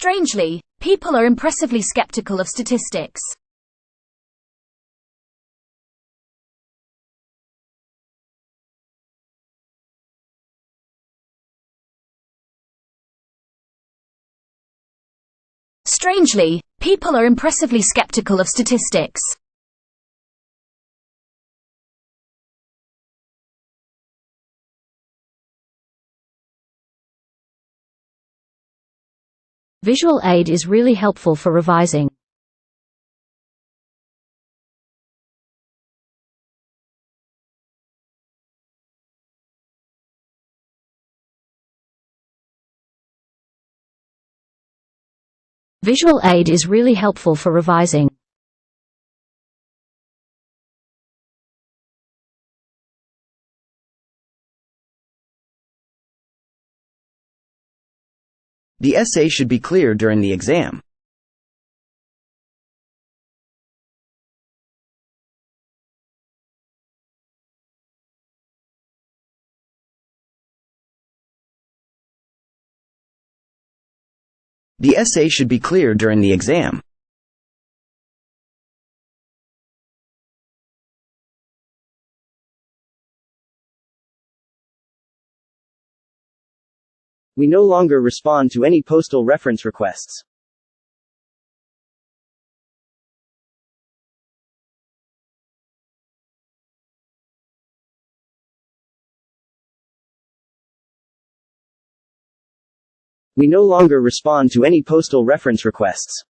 Strangely, people are impressively skeptical of statistics. Strangely, people are impressively skeptical of statistics. Visual aid is really helpful for revising. Visual aid is really helpful for revising. The essay should be clear during the exam. The essay should be clear during the exam. We no longer respond to any postal reference requests. We no longer respond to any postal reference requests.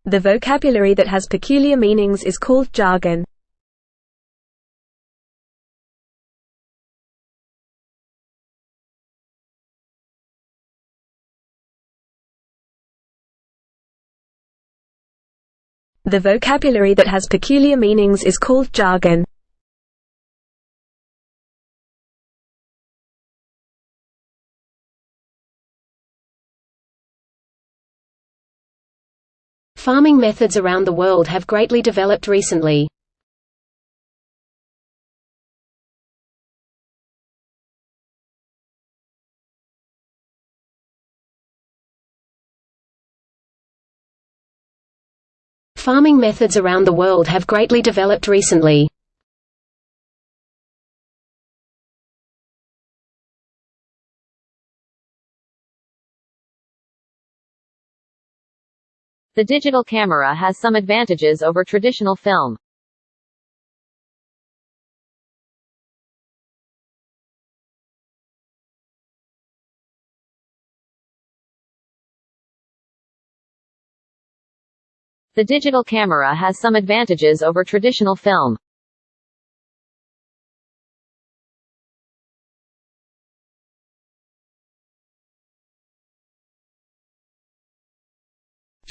The vocabulary that has peculiar meanings is called jargon. The vocabulary that has peculiar meanings is called jargon. Farming methods around the world have greatly developed recently. Farming methods around the world have greatly developed recently. The digital camera has some advantages over traditional film. The digital camera has some advantages over traditional film.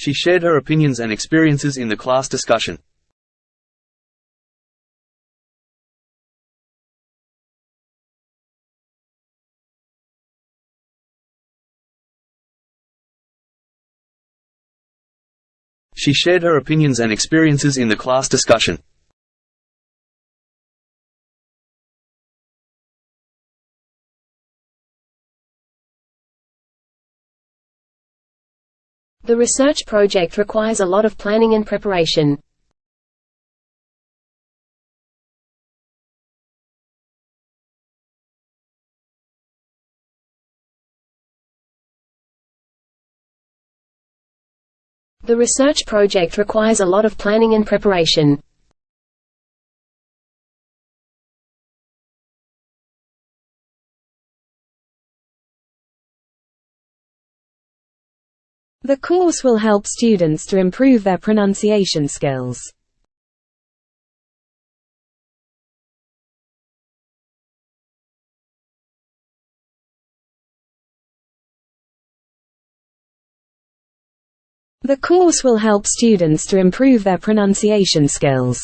She shared her opinions and experiences in the class discussion. She shared her opinions and experiences in the class discussion. The research project requires a lot of planning and preparation. The research project requires a lot of planning and preparation. The course will help students to improve their pronunciation skills. The course will help students to improve their pronunciation skills.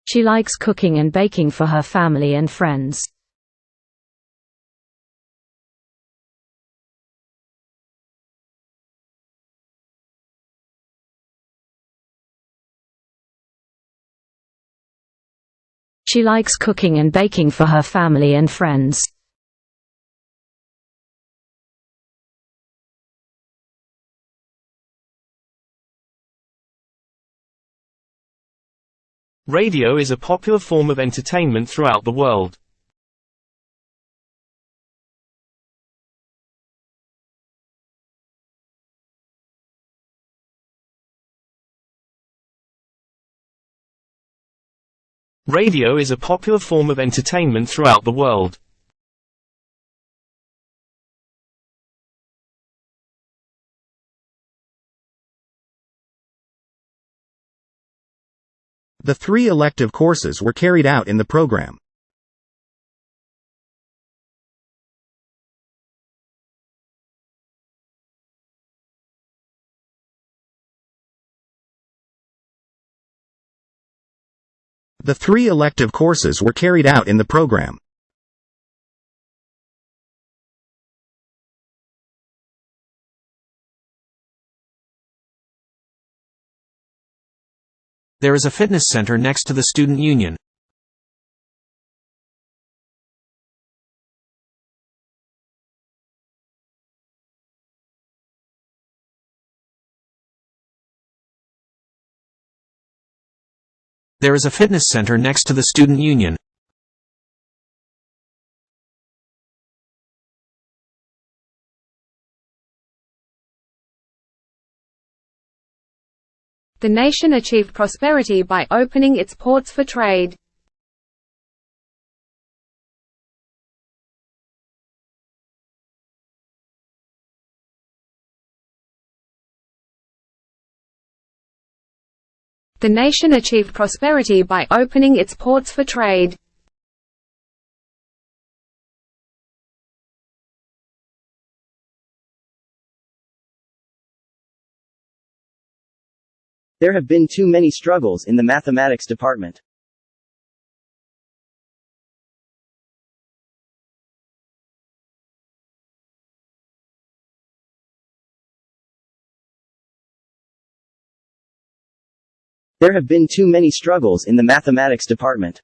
She likes cooking and baking for her family and friends. She likes cooking and baking for her family and friends. Radio is a popular form of entertainment throughout the world. Radio is a popular form of entertainment throughout the world. The 3 elective courses were carried out in the program. The 3 elective courses were carried out in the program. There is a fitness center next to the student union. There is a fitness center next to the student union. The nation achieved prosperity by opening its ports for trade. The nation achieved prosperity by opening its ports for trade. There have been too many struggles in the mathematics department. There have been too many struggles in the mathematics department.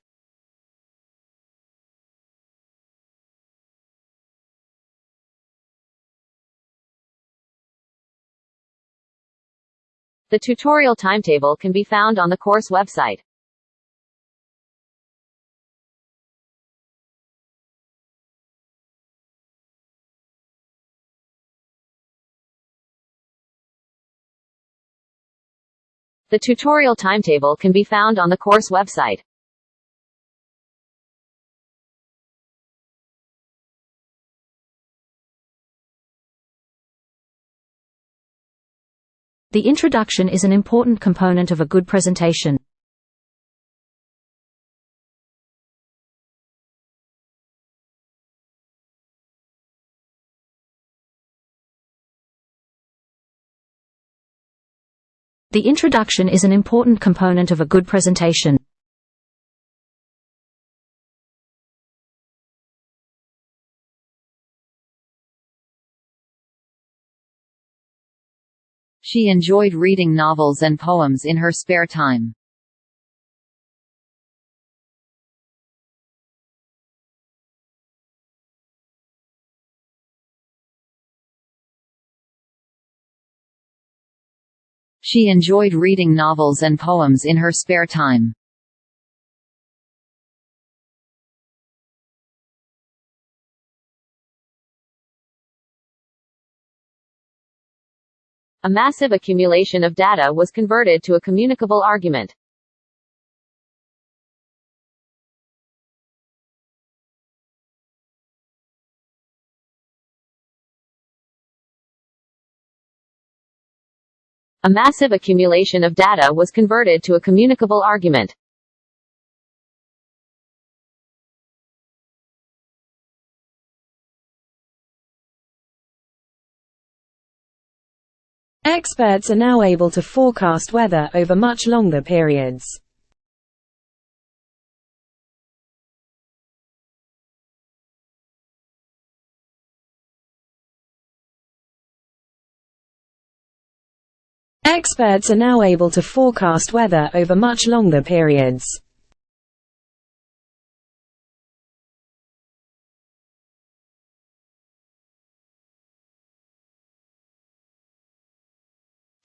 The tutorial timetable can be found on the course website. The tutorial timetable can be found on the course website. The introduction is an important component of a good presentation. The introduction is an important component of a good presentation. She enjoyed reading novels and poems in her spare time. She enjoyed reading novels and poems in her spare time. A massive accumulation of data was converted to a communicable argument. A massive accumulation of data was converted to a communicable argument. Experts are now able to forecast weather over much longer periods. Experts are now able to forecast weather over much longer periods.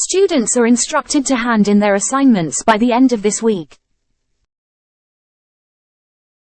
Students are instructed to hand in their assignments by the end of this week.